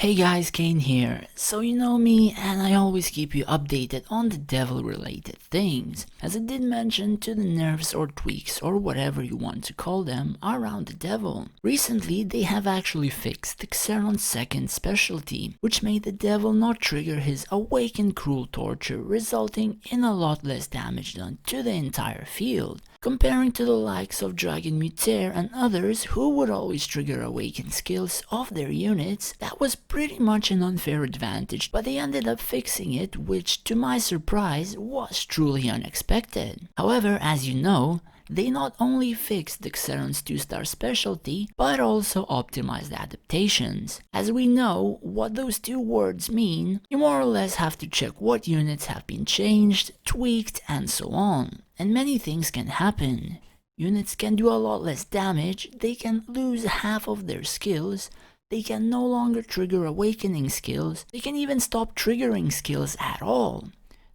Hey guys, Kane here. So you know me and I always keep you updated on the devil related things. As I did mention to the nerfs or tweaks or whatever you want to call them around the devil. Recently they have actually fixed the Xerons' second specialty, which made the devil not trigger his awakened cruel torture, resulting in a lot less damage done to the entire field. Comparing to the likes of Dragon Mutair and others who would always trigger awakened skills of their units, that was pretty much an unfair advantage, but they ended up fixing it, which to my surprise was truly unexpected. However, as you know, they not only fixed the Xerons 2-star specialty, but also optimized adaptations. As we know what those two words mean, you more or less have to check what units have been changed, tweaked, and so on. And many things can happen. Units can do a lot less damage, they can lose half of their skills, they can no longer trigger awakening skills, they can even stop triggering skills at all,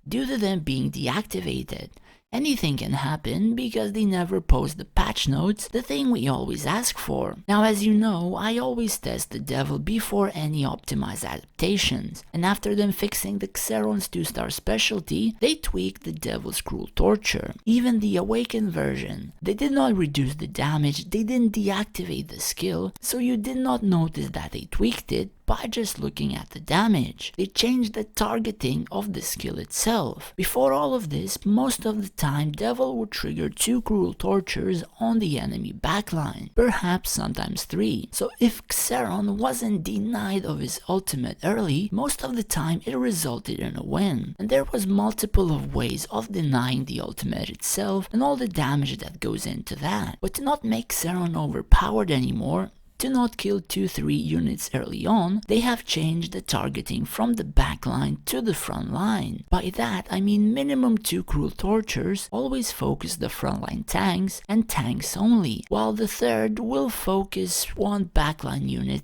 due to them being deactivated. Anything can happen because they never post the patch notes, the thing we always ask for. Now as you know, I always test the devil before any optimized adaptations, and after them fixing the Xerons 2-star specialty, they tweaked the devil's cruel torture. Even the awakened version. They did not reduce the damage, they didn't deactivate the skill, so you did not notice that they tweaked it by just looking at the damage. They changed the targeting of the skill itself. Before all of this, most of the time Devil would trigger 2 cruel tortures on the enemy backline, perhaps sometimes 3. So if Xeron wasn't denied of his ultimate early, most of the time it resulted in a win. And there was multiple of ways of denying the ultimate itself and all the damage that goes into that. But to not make Xeron overpowered anymore, to not kill 2-3 units early on, they have changed the targeting from the backline to the front line. By that I mean minimum 2 cruel tortures always focus the frontline tanks and tanks only, while the third will focus 1 backline unit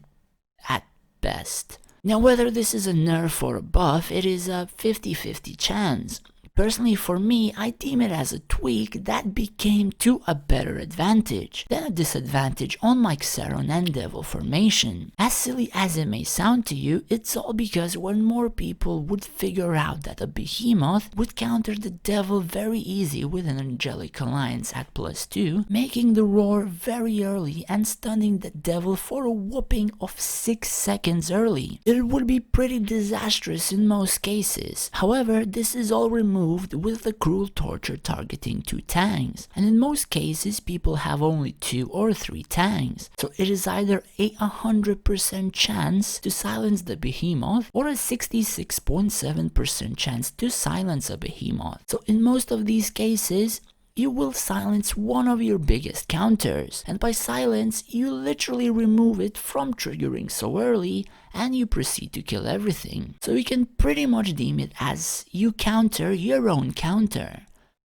at best. Now whether this is a nerf or a buff, it is a 50-50 chance. Personally for me, I deem it as a tweak that became to a better advantage than a disadvantage on my Xeron and Devil formation. As silly as it may sound to you, it's all because when more people would figure out that a behemoth would counter the Devil very easy with an Angelic Alliance at +2, making the roar very early and stunning the Devil for a whooping of 6 seconds early. It would be pretty disastrous in most cases. However, this is all removed with the cruel torture targeting 2 tanks, and in most cases people have only 2 or 3 tanks, so it is either a 100% chance to silence the behemoth or a 66.7% chance to silence a behemoth. So in most of these cases you will silence one of your biggest counters, and by silence you literally remove it from triggering so early and you proceed to kill everything. So you can pretty much deem it as you counter your own counter.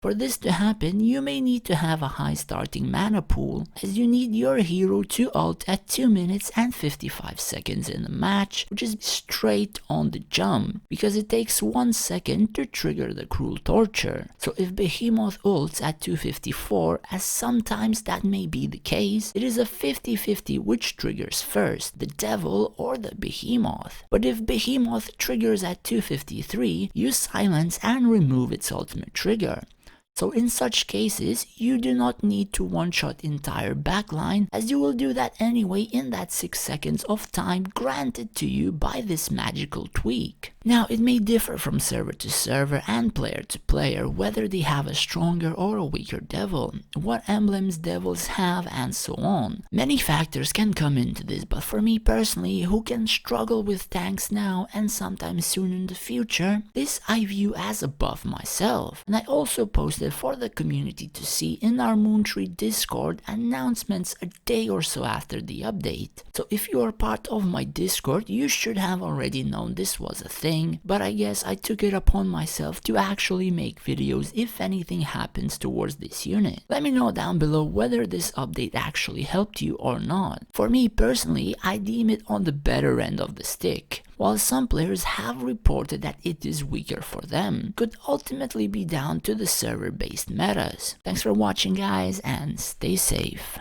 For this to happen, you may need to have a high starting mana pool, as you need your hero to ult at 2 minutes and 55 seconds in the match, which is straight on the jump, because it takes 1 second to trigger the cruel torture. So if Behemoth ults at 2:54, as sometimes that may be the case, it is a 50-50 which triggers first, the Devil or the Behemoth. But if Behemoth triggers at 2:53, you silence and remove its ultimate trigger. So in such cases, you do not need to one-shot entire backline, as you will do that anyway in that 6 seconds of time granted to you by this magical tweak. Now it may differ from server to server and player to player whether they have a stronger or a weaker devil, what emblems devils have, and so on. Many factors can come into this, but for me personally, who can struggle with tanks now and sometimes soon in the future, this I view as a buff myself. And I also posted for the community to see in our Moontree Discord announcements a day or so after the update. So if you are part of my Discord, you should have already known this was a thing, but I guess I took it upon myself to actually make videos if anything happens towards this unit. Let me know down below whether this update actually helped you or not. For me personally, I deem it on the better end of the stick, while some players have reported that it is weaker for them. Could ultimately be down to the server-based metas. Thanks for watching guys, and stay safe.